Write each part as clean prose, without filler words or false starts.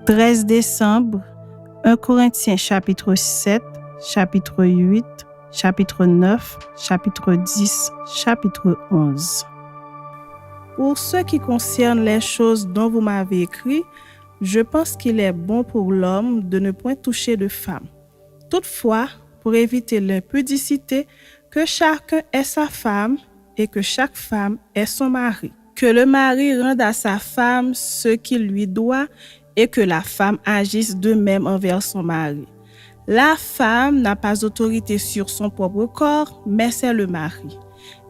13 décembre, 1 Corinthiens chapitre 7, chapitre 8, chapitre 9, chapitre 10, chapitre 11. Pour ce qui concerne les choses dont vous m'avez écrit, je pense qu'il est bon pour l'homme de ne point toucher de femme. Toutefois, pour éviter l'impudicité, que chacun ait sa femme et que chaque femme ait son mari. Que le mari rende à sa femme ce qu'il lui doit et que la femme agisse de même envers son mari. La femme n'a pas autorité sur son propre corps, mais c'est le mari.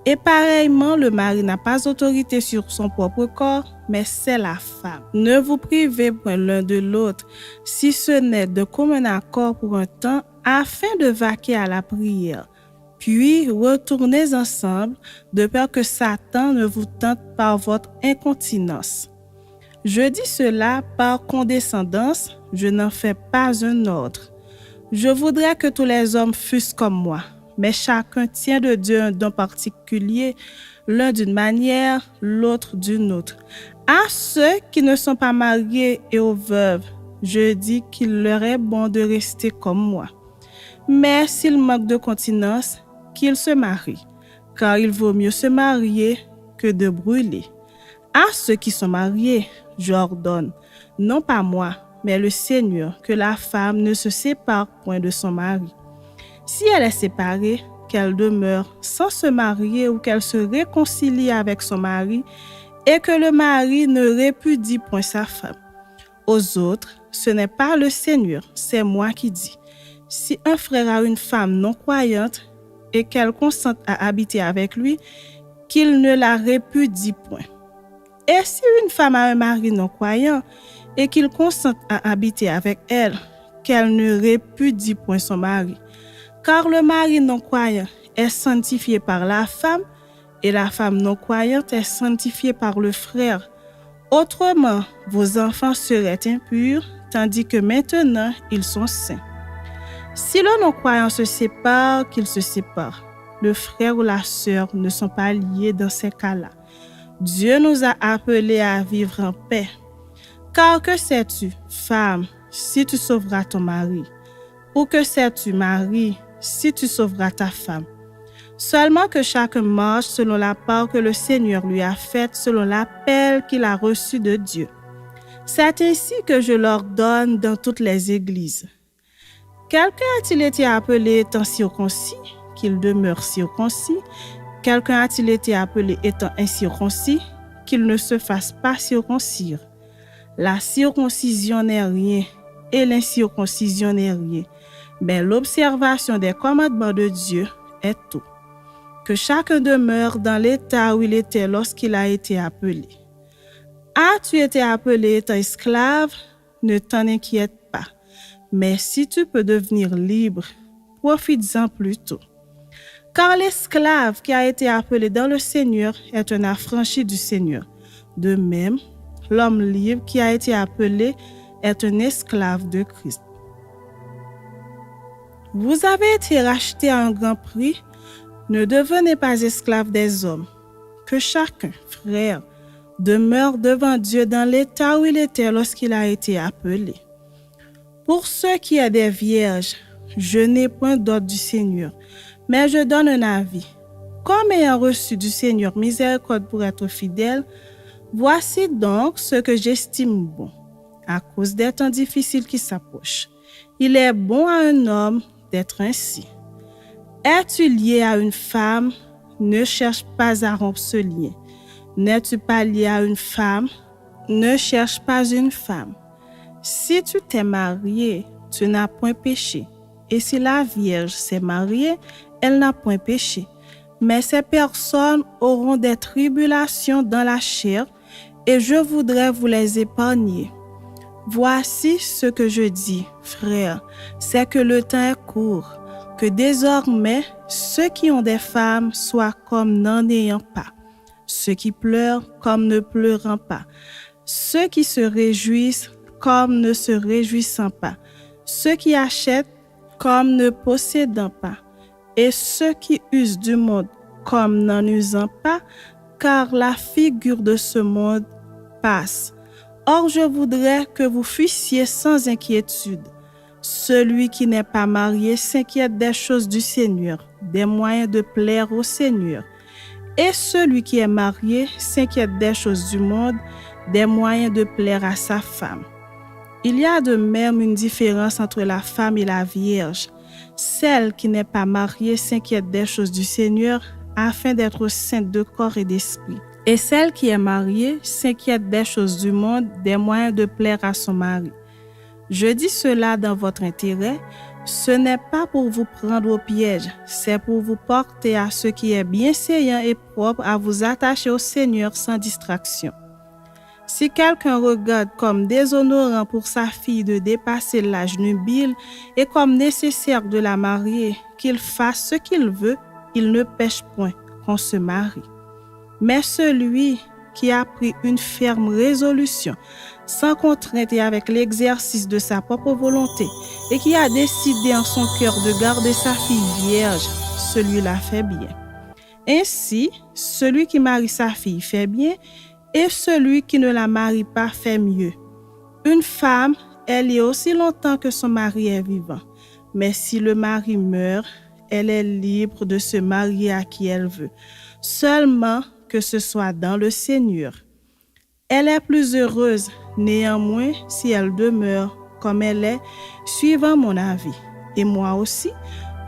Et pareillement, le mari n'a pas autorité sur son propre corps, mais c'est la femme. Ne vous privez point l'un de l'autre, si ce n'est de commun accord pour un temps, afin de vaquer à la prière. Puis retournez ensemble, de peur que Satan ne vous tente par votre incontinence. Je dis cela par condescendance, je n'en fais pas un ordre. Je voudrais que tous les hommes fussent comme moi, mais chacun tient de Dieu un don particulier, l'un d'une manière, l'autre d'une autre. À ceux qui ne sont pas mariés et aux veuves, je dis qu'il leur est bon de rester comme moi. Mais s'ils manquent de continence, qu'ils se marient, car il vaut mieux se marier que de brûler. À ceux qui sont mariés, j'ordonne, non pas moi, mais le Seigneur, que la femme ne se sépare point de son mari. Si elle est séparée, qu'elle demeure sans se marier ou qu'elle se réconcilie avec son mari et que le mari ne répudie point sa femme. Aux autres, ce n'est pas le Seigneur, c'est moi qui dis. Si un frère a une femme non-croyante et qu'elle consente à habiter avec lui, qu'il ne la répudie point. Et si une femme a un mari non-croyant et qu'il consente à habiter avec elle, qu'elle ne répudie point son mari. Car le mari non-croyant est sanctifié par la femme et la femme non-croyante est sanctifiée par le frère. Autrement, vos enfants seraient impurs, tandis que maintenant, ils sont saints. Si le non-croyant se sépare, qu'il se sépare. Le frère ou la sœur ne sont pas liés dans ces cas-là. Dieu nous a appelés à vivre en paix. Car que sais-tu, femme, si tu sauveras ton mari? Ou que sais-tu, mari, si tu sauveras ta femme? Seulement que chacun marche selon la part que le Seigneur lui a faite, selon l'appel qu'il a reçu de Dieu. C'est ainsi que je l'ordonne dans toutes les églises. Quelqu'un a-t-il été appelé étant circoncis, qu'il demeure circoncis? Quelqu'un a-t-il été appelé étant incirconcis, qu'il ne se fasse pas circoncire? La circoncision n'est rien et l'incirconcision n'est rien, mais l'observation des commandements de Dieu est tout. Que chacun demeure dans l'état où il était lorsqu'il a été appelé. As-tu été appelé étant esclave? Ne t'en inquiète pas. Mais si tu peux devenir libre, profites-en plutôt. Car l'esclave qui a été appelé dans le Seigneur est un affranchi du Seigneur. De même, l'homme libre qui a été appelé est un esclave de Christ. Vous avez été rachetés à un grand prix. Ne devenez pas esclaves des hommes. Que chacun, frère, demeure devant Dieu dans l'état où il était lorsqu'il a été appelé. Pour ce qui est des vierges, je n'ai point d'ordre du Seigneur, mais je donne un avis. Comme ayant reçu du Seigneur miséricorde pour être fidèle, voici donc ce que j'estime bon, à cause des temps difficiles qui s'approchent. Il est bon à un homme d'être ainsi. Es-tu lié à une femme? Ne cherche pas à rompre ce lien. N'es-tu pas lié à une femme? Ne cherche pas une femme. Si tu t'es marié, tu n'as point péché. Et si la Vierge s'est mariée, elle n'a point péché. Mais ces personnes auront des tribulations dans la chair, et je voudrais vous les épargner. Voici ce que je dis, frères, c'est que le temps est court, que désormais, ceux qui ont des femmes soient comme n'en ayant pas, ceux qui pleurent comme ne pleurant pas, ceux qui se réjouissent comme ne se réjouissant pas, ceux qui achètent comme ne possédant pas, et ceux qui usent du monde comme n'en usant pas, car la figure de ce monde passe. Or, je voudrais que vous fussiez sans inquiétude. Celui qui n'est pas marié s'inquiète des choses du Seigneur, des moyens de plaire au Seigneur. Et celui qui est marié s'inquiète des choses du monde, des moyens de plaire à sa femme. Il y a de même une différence entre la femme et la vierge. Celle qui n'est pas mariée s'inquiète des choses du Seigneur afin d'être sainte de corps et d'esprit. Et celle qui est mariée s'inquiète des choses du monde, des moyens de plaire à son mari. Je dis cela dans votre intérêt. Ce n'est pas pour vous prendre au piège, c'est pour vous porter à ce qui est bienséant et propre à vous attacher au Seigneur sans distraction. Si quelqu'un regarde comme déshonorant pour sa fille de dépasser l'âge nubile et comme nécessaire de la marier, qu'il fasse ce qu'il veut, il ne pêche point qu'on se marie. Mais celui qui a pris une ferme résolution, sans contrainte et avec l'exercice de sa propre volonté, et qui a décidé en son cœur de garder sa fille vierge, celui-là fait bien. Ainsi, celui qui marie sa fille fait bien, et celui qui ne la marie pas fait mieux. Une femme, elle est aussi longtemps que son mari est vivant, mais si le mari meurt, elle est libre de se marier à qui elle veut, seulement que ce soit dans le Seigneur. Elle est plus heureuse, néanmoins, si elle demeure comme elle est, suivant mon avis. Et moi aussi,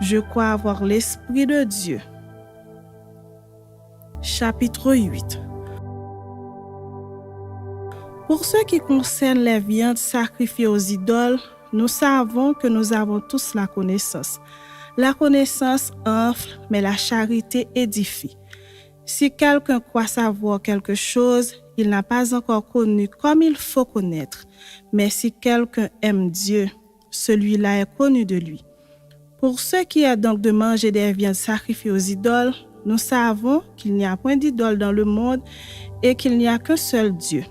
je crois avoir l'Esprit de Dieu. Chapitre 8. Pour ce qui concerne les viandes sacrifiées aux idoles, nous savons que nous avons tous la connaissance. La connaissance enfle, mais la charité édifie. Si quelqu'un croit savoir quelque chose, il n'a pas encore connu comme il faut connaître. Mais si quelqu'un aime Dieu, celui-là est connu de lui. Pour ce qui est donc de manger des viandes sacrifiées aux idoles, nous savons qu'il n'y a point d'idole dans le monde et qu'il n'y a qu'un seul Dieu.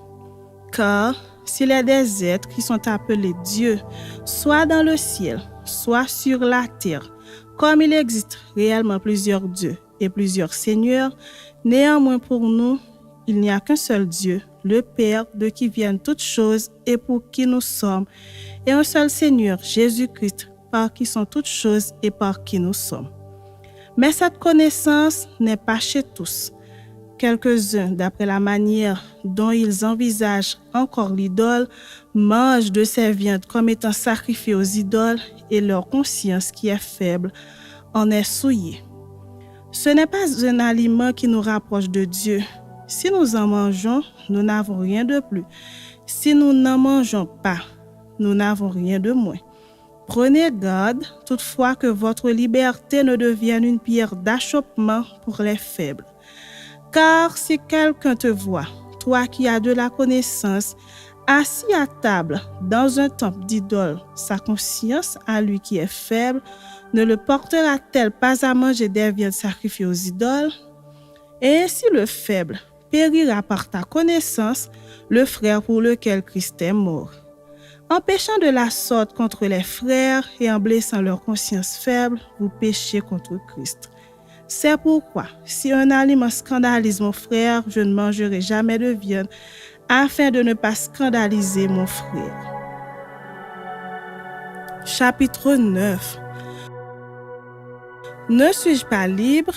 Car s'il y a des êtres qui sont appelés Dieu, soit dans le ciel, soit sur la terre, comme il existe réellement plusieurs dieux et plusieurs seigneurs, néanmoins pour nous, il n'y a qu'un seul Dieu, le Père, de qui viennent toutes choses et pour qui nous sommes, et un seul Seigneur, Jésus-Christ, par qui sont toutes choses et par qui nous sommes. Mais cette connaissance n'est pas chez tous. Quelques-uns, d'après la manière dont ils envisagent encore l'idole, mangent de ces viandes comme étant sacrifiées aux idoles et leur conscience qui est faible en est souillée. Ce n'est pas un aliment qui nous rapproche de Dieu. Si nous en mangeons, nous n'avons rien de plus. Si nous n'en mangeons pas, nous n'avons rien de moins. Prenez garde, toutefois, que votre liberté ne devienne une pierre d'achoppement pour les faibles. Car si quelqu'un te voit, toi qui as de la connaissance, assis à table dans un temple d'idole, sa conscience à lui qui est faible, ne le portera-t-elle pas à manger des viandes sacrifiées aux idoles? Et ainsi le faible périra par ta connaissance, le frère pour lequel Christ est mort. En péchant de la sorte contre les frères et en blessant leur conscience faible, vous péchez contre Christ. C'est pourquoi, si un aliment scandalise mon frère, je ne mangerai jamais de viande, afin de ne pas scandaliser mon frère. Chapitre 9. Ne suis-je pas libre?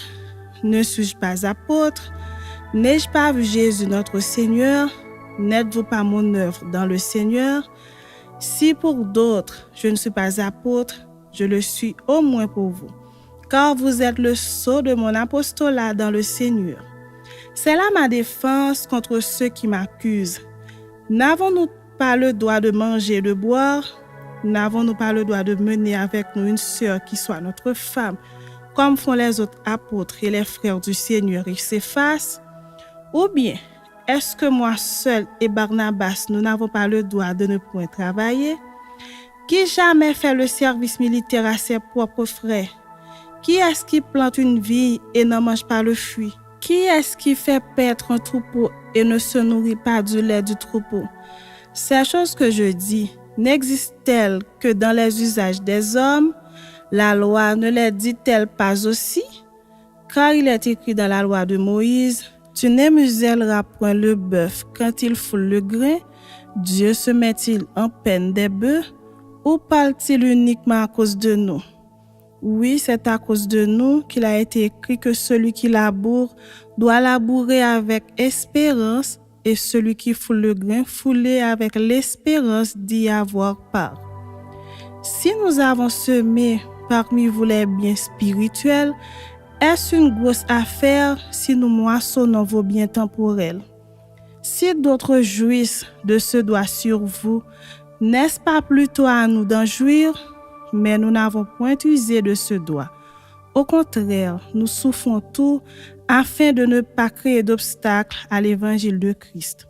Ne suis-je pas apôtre? N'ai-je pas vu Jésus notre Seigneur? N'êtes-vous pas mon œuvre dans le Seigneur? Si pour d'autres je ne suis pas apôtre, je le suis au moins pour vous, car vous êtes le sceau de mon apostolat dans le Seigneur. C'est là ma défense contre ceux qui m'accusent. N'avons-nous pas le droit de manger et de boire? N'avons-nous pas le droit de mener avec nous une sœur qui soit notre femme, comme font les autres apôtres et les frères du Seigneur et Céphas? Ou bien, est-ce que moi seul et Barnabas, nous n'avons pas le droit de ne point travailler? Qui jamais fait le service militaire à ses propres frais? Qui est-ce qui plante une vigne et n'en mange pas le fruit? Qui est-ce qui fait paître un troupeau et ne se nourrit pas du lait du troupeau? Ces choses que je dis, n'existent-elles que dans les usages des hommes? La loi ne les dit-elle pas aussi? Car il est écrit dans la loi de Moïse, tu n'émuselleras point le bœuf quand il foule le grain, Dieu se met-il en peine des bœufs ou parle-t-il uniquement à cause de nous? Oui, c'est à cause de nous qu'il a été écrit que celui qui laboure doit labourer avec espérance et celui qui foule le grain fouler avec l'espérance d'y avoir part. Si nous avons semé parmi vous les biens spirituels, est-ce une grosse affaire si nous moissonnons vos biens temporels? Si d'autres jouissent de ce droit sur vous, n'est-ce pas plutôt à nous d'en jouir? Mais nous n'avons point usé de ce droit. Au contraire, nous souffrons tout afin de ne pas créer d'obstacles à l'évangile de Christ.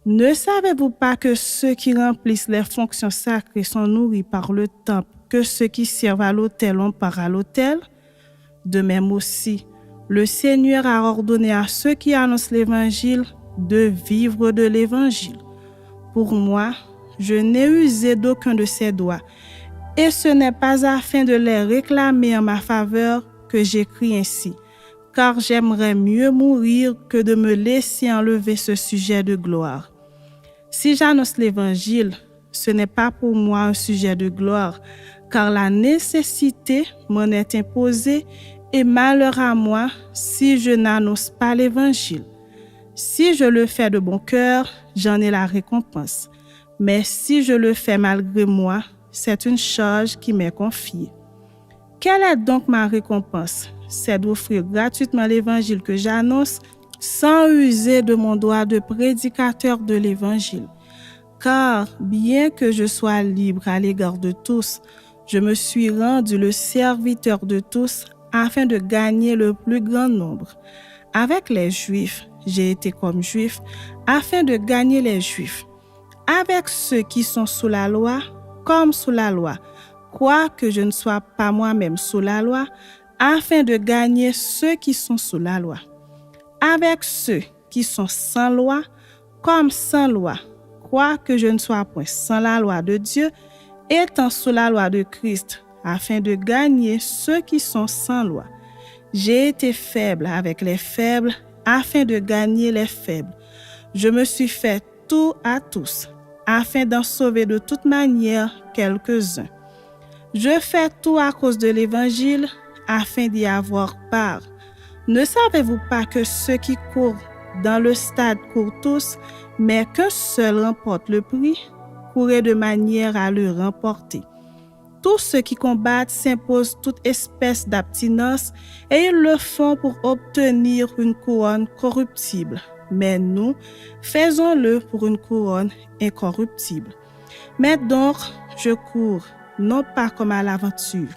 Ne savez-vous pas que ceux qui remplissent les fonctions sacrées sont nourris par le temple, que ceux qui servent à l'autel ont part à l'autel? De même aussi, le Seigneur a ordonné à ceux qui annoncent l'évangile de vivre de l'évangile. Pour moi, je n'ai usé d'aucun de ces droits, et ce n'est pas afin de les réclamer en ma faveur que j'écris ainsi, car j'aimerais mieux mourir que de me laisser enlever ce sujet de gloire. Si j'annonce l'évangile, ce n'est pas pour moi un sujet de gloire, car la nécessité m'en est imposée et malheur à moi si je n'annonce pas l'évangile. Si je le fais de bon cœur, j'en ai la récompense. Mais si je le fais malgré moi, c'est une charge qui m'est confiée. Quelle est donc ma récompense? C'est d'offrir gratuitement l'évangile que j'annonce sans user de mon droit de prédicateur de l'évangile. Car bien que je sois libre à l'égard de tous, je me suis rendu le serviteur de tous afin de gagner le plus grand nombre. Avec les Juifs, j'ai été comme Juif afin de gagner les Juifs. Avec ceux qui sont sous la loi, comme sous la loi, quoique je ne sois pas moi-même sous la loi, afin de gagner ceux qui sont sous la loi. Avec ceux qui sont sans loi, comme sans loi, quoique je ne sois point sans la loi de Dieu, étant sous la loi de Christ, afin de gagner ceux qui sont sans loi. J'ai été faible avec les faibles, afin de gagner les faibles. Je me suis fait tout à tous, afin d'en sauver de toute manière quelques-uns. Je fais tout à cause de l'Évangile, afin d'y avoir part. Ne savez-vous pas que ceux qui courent dans le stade courent tous, mais qu'un seul remporte le prix? Courez de manière à le remporter. Tous ceux qui combattent s'imposent toute espèce d'abstinence et ils le font pour obtenir une couronne corruptible. Mais nous, faisons-le pour une couronne incorruptible. Mais donc, je cours, non pas comme à l'aventure.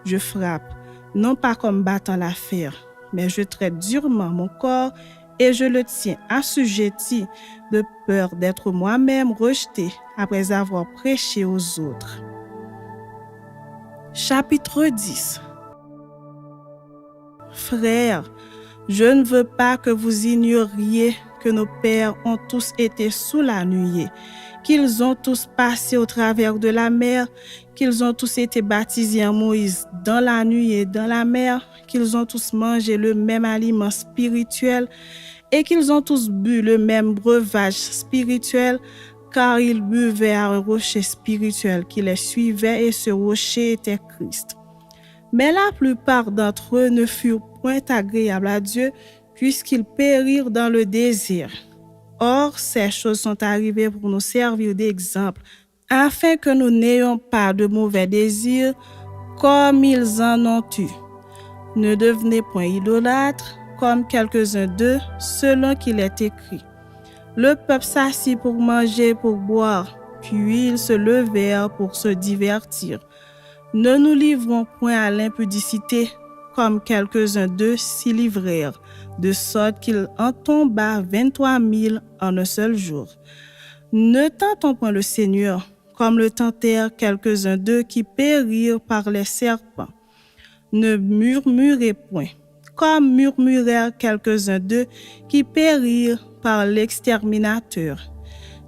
Je frappe, non pas comme battant la fer, mais je traite durement mon corps et je le tiens assujetti de peur d'être moi-même rejeté après avoir prêché aux autres. Chapitre 10. Frères, je ne veux pas que vous ignoriez que nos pères ont tous été sous la nuée, qu'ils ont tous passé au travers de la mer, qu'ils ont tous été baptisés en Moïse dans la nuée et dans la mer, qu'ils ont tous mangé le même aliment spirituel et qu'ils ont tous bu le même breuvage spirituel, car ils buvaient à un rocher spirituel qui les suivait et ce rocher était Christ. Mais la plupart d'entre eux ne furent point agréables à Dieu puisqu'ils périrent dans le désir. Or, ces choses sont arrivées pour nous servir d'exemple, afin que nous n'ayons pas de mauvais désirs comme ils en ont eu. Ne devenez point idolâtres comme quelques-uns d'eux, selon qu'il est écrit. Le peuple s'assit pour manger, pour boire, puis ils se levèrent pour se divertir. Ne nous livrons point à l'impudicité, comme quelques-uns d'eux s'y livrèrent, de sorte qu'il en tomba 23 000 en un seul jour. Ne tentons point le Seigneur, comme le tentèrent quelques-uns d'eux qui périrent par les serpents. Ne murmurez point, comme murmurèrent quelques-uns d'eux qui périrent par l'exterminateur.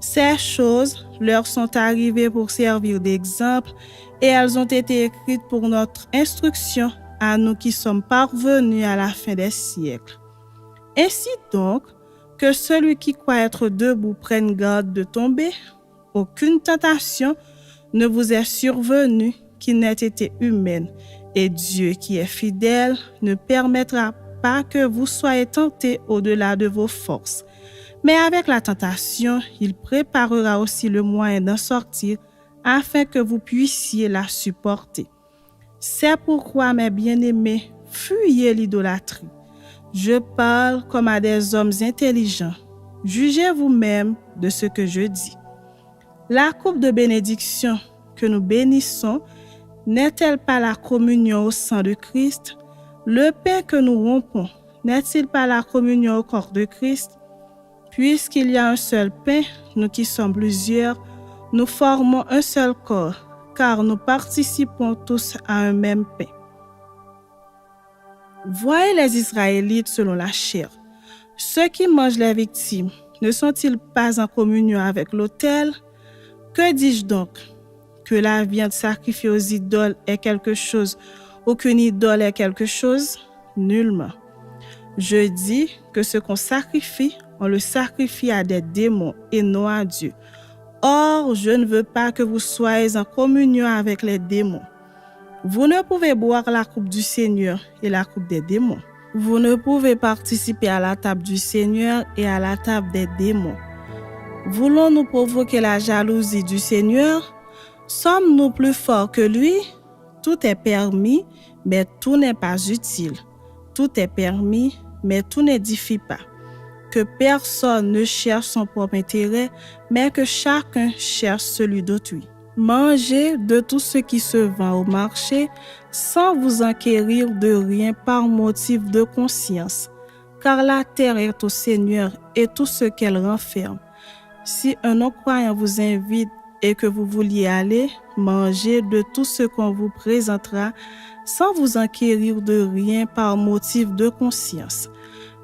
Ces choses leur sont arrivées pour servir d'exemple et elles ont été écrites pour notre instruction à nous qui sommes parvenus à la fin des siècles. Ainsi donc, que celui qui croit être debout prenne garde de tomber, aucune tentation ne vous est survenue qui n'ait été humaine, et Dieu qui est fidèle ne permettra pas que vous soyez tentés au-delà de vos forces. Mais avec la tentation, il préparera aussi le moyen d'en sortir afin que vous puissiez la supporter. C'est pourquoi, mes bien-aimés, fuyez l'idolâtrie. Je parle comme à des hommes intelligents. Jugez vous-même de ce que je dis. La coupe de bénédiction que nous bénissons n'est-elle pas la communion au sang de Christ? Le pain que nous rompons n'est-il pas la communion au corps de Christ? Puisqu'il y a un seul pain, nous qui sommes plusieurs, nous formons un seul corps, car nous participons tous à un même pain. Voyez les Israélites selon la chair. Ceux qui mangent les victimes ne sont-ils pas en communion avec l'autel? Que dis-je donc? Que la viande sacrifiée aux idoles est quelque chose ou qu'une idole est quelque chose? Nullement. Je dis que ce qu'on sacrifie, on le sacrifie à des démons et non à Dieu. Or, je ne veux pas que vous soyez en communion avec les démons. Vous ne pouvez boire la coupe du Seigneur et la coupe des démons. Vous ne pouvez participer à la table du Seigneur et à la table des démons. Voulons-nous provoquer la jalousie du Seigneur? Sommes-nous plus forts que lui? Tout est permis, mais tout n'est pas utile. Tout est permis, mais tout n'édifie pas. Que personne ne cherche son propre intérêt, mais que chacun cherche celui d'autrui. Mangez de tout ce qui se vend au marché, sans vous enquérir de rien par motif de conscience, car la terre est au Seigneur et tout ce qu'elle renferme. Si un non-croyant vous invite et que vous vouliez aller, mangez de tout ce qu'on vous présentera, sans vous enquérir de rien par motif de conscience.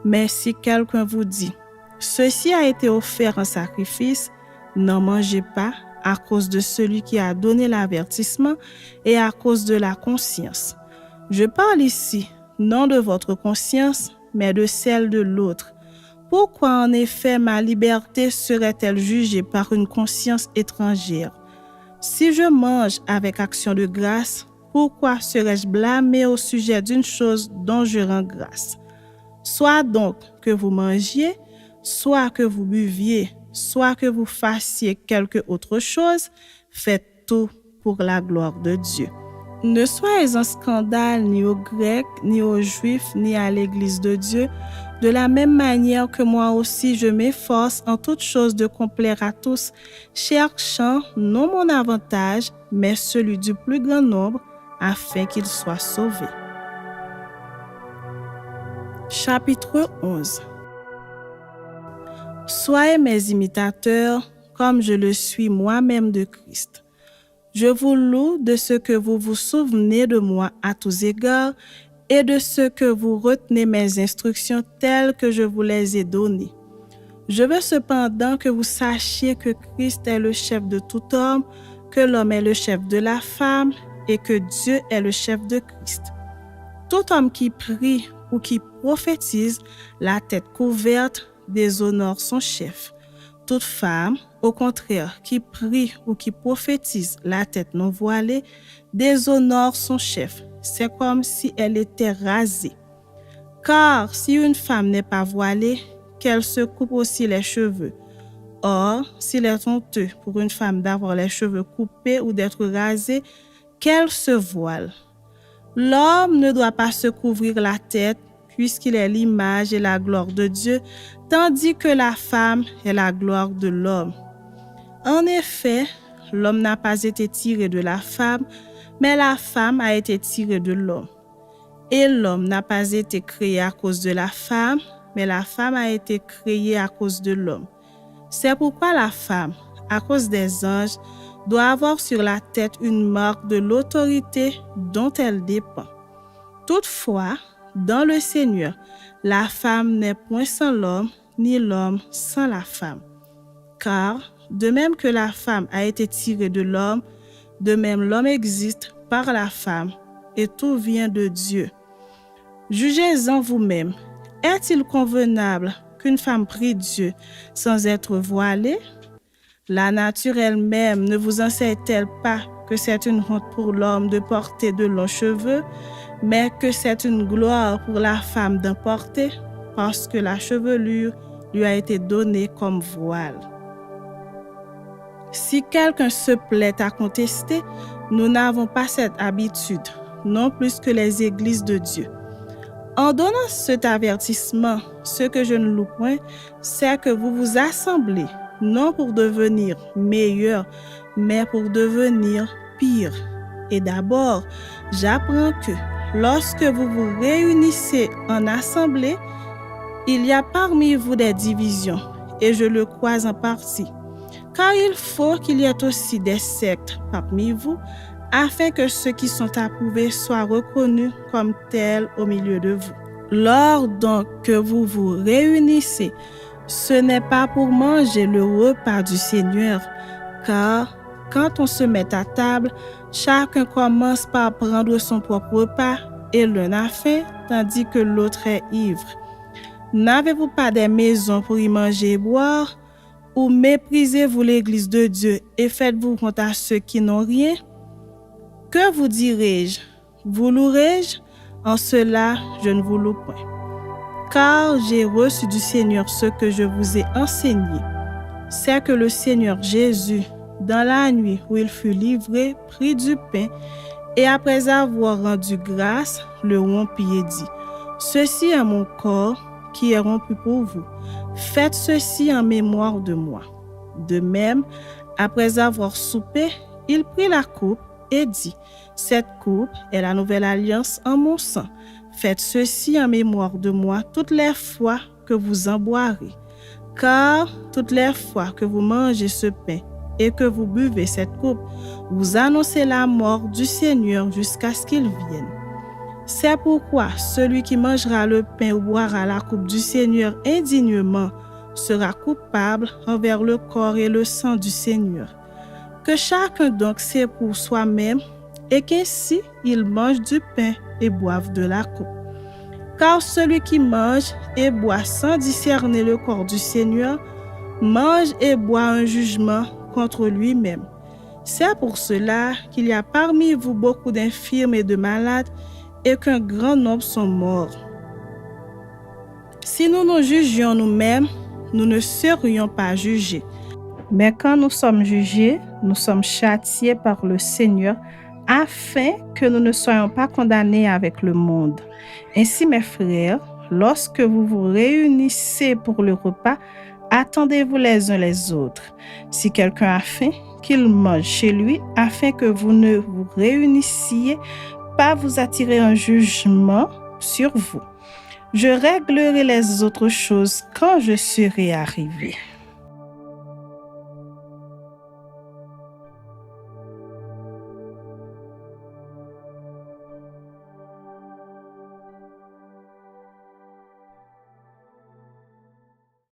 Mais si quelqu'un vous dit, ceci a été offert en sacrifice, n'en mangez pas à cause de celui qui a donné l'avertissement et à cause de la conscience. Je parle ici, non de votre conscience, mais de celle de l'autre. Pourquoi en effet ma liberté serait-elle jugée par une conscience étrangère? Si je mange avec action de grâce, pourquoi serais-je blâmé au sujet d'une chose dont je rends grâce? Soit donc que vous mangiez, soit que vous buviez, soit que vous fassiez quelque autre chose, faites tout pour la gloire de Dieu. Ne soyez un scandale ni aux Grecs, ni aux Juifs, ni à l'Église de Dieu, de la même manière que moi aussi je m'efforce en toutes choses de complaire à tous, cherchant non mon avantage, mais celui du plus grand nombre, afin qu'ils soient sauvés. Chapitre 11. Soyez mes imitateurs, comme je le suis moi-même de Christ. Je vous loue de ce que vous vous souvenez de moi à tous égards et de ce que vous retenez mes instructions telles que je vous les ai données. Je veux cependant que vous sachiez que Christ est le chef de tout homme, que l'homme est le chef de la femme et que Dieu est le chef de Christ. Tout homme qui prie ou qui prophétise, la tête couverte, déshonore son chef. Toute femme, au contraire, qui prie ou qui prophétise, la tête non voilée, déshonore son chef. C'est comme si elle était rasée. Car si une femme n'est pas voilée, qu'elle se coupe aussi les cheveux. Or, s'il est honteux pour une femme d'avoir les cheveux coupés ou d'être rasée, qu'elle se voile. L'homme ne doit pas se couvrir la tête, puisqu'il est l'image et la gloire de Dieu, tandis que la femme est la gloire de l'homme. En effet, l'homme n'a pas été tiré de la femme, mais la femme a été tirée de l'homme. Et l'homme n'a pas été créé à cause de la femme, mais la femme a été créée à cause de l'homme. C'est pourquoi la femme, à cause des anges, doit avoir sur la tête une marque de l'autorité dont elle dépend. Toutefois, dans le Seigneur, la femme n'est point sans l'homme, ni l'homme sans la femme. Car, de même que la femme a été tirée de l'homme, de même l'homme existe par la femme, et tout vient de Dieu. Jugez-en vous-même. Est-il convenable qu'une femme prie Dieu sans être voilée? La nature elle-même ne vous enseigne-t-elle pas que c'est une honte pour l'homme de porter de longs cheveux, mais que c'est une gloire pour la femme d'en porter, parce que la chevelure lui a été donnée comme voile. Si quelqu'un se plaît à contester, nous n'avons pas cette habitude, non plus que les églises de Dieu. En donnant cet avertissement, ce que je ne loue point, c'est que vous vous assemblez, non pour devenir meilleur, mais pour devenir pire. Et d'abord, j'apprends que lorsque vous vous réunissez en assemblée, il y a parmi vous des divisions, et je le crois en partie. Car il faut qu'il y ait aussi des sectes parmi vous, afin que ceux qui sont approuvés soient reconnus comme tels au milieu de vous. Lors donc que vous vous réunissez, ce n'est pas pour manger le repas du Seigneur, car quand on se met à table, chacun commence par prendre son propre repas et l'un a faim, tandis que l'autre est ivre. N'avez-vous pas des maisons pour y manger et boire? Ou méprisez-vous l'Église de Dieu et faites-vous honte à ceux qui n'ont rien? Que vous dirai-je? Vous louerai-je? En cela, je ne vous loue point. Car j'ai reçu du Seigneur ce que je vous ai enseigné. C'est que le Seigneur Jésus, dans la nuit où il fut livré, prit du pain et après avoir rendu grâce, le rompit et dit: Ceci est mon corps qui est rompu pour vous. Faites ceci en mémoire de moi. De même, après avoir soupé, il prit la coupe et dit: Cette coupe est la nouvelle alliance en mon sang. Faites ceci en mémoire de moi toutes les fois que vous en boirez. Car toutes les fois que vous mangez ce pain et que vous buvez cette coupe, vous annoncez la mort du Seigneur jusqu'à ce qu'il vienne. C'est pourquoi celui qui mangera le pain ou boira la coupe du Seigneur indignement sera coupable envers le corps et le sang du Seigneur. Que chacun donc s'éprouve soi-même et qu'ainsi il mange du pain et boive de la coupe. Car celui qui mange et boit sans discerner le corps du Seigneur mange et boit un jugement contre lui-même. C'est pour cela qu'il y a parmi vous beaucoup d'infirmes et de malades et qu'un grand nombre sont morts. Si nous nous jugions nous-mêmes, nous ne serions pas jugés. Mais quand nous sommes jugés, nous sommes châtiés par le Seigneur afin que nous ne soyons pas condamnés avec le monde. Ainsi, mes frères, lorsque vous vous réunissez pour le repas, attendez-vous les uns les autres. Si quelqu'un a faim, qu'il mange chez lui afin que vous ne vous réunissiez pas vous attirer un jugement sur vous. Je réglerai les autres choses quand je serai arrivé.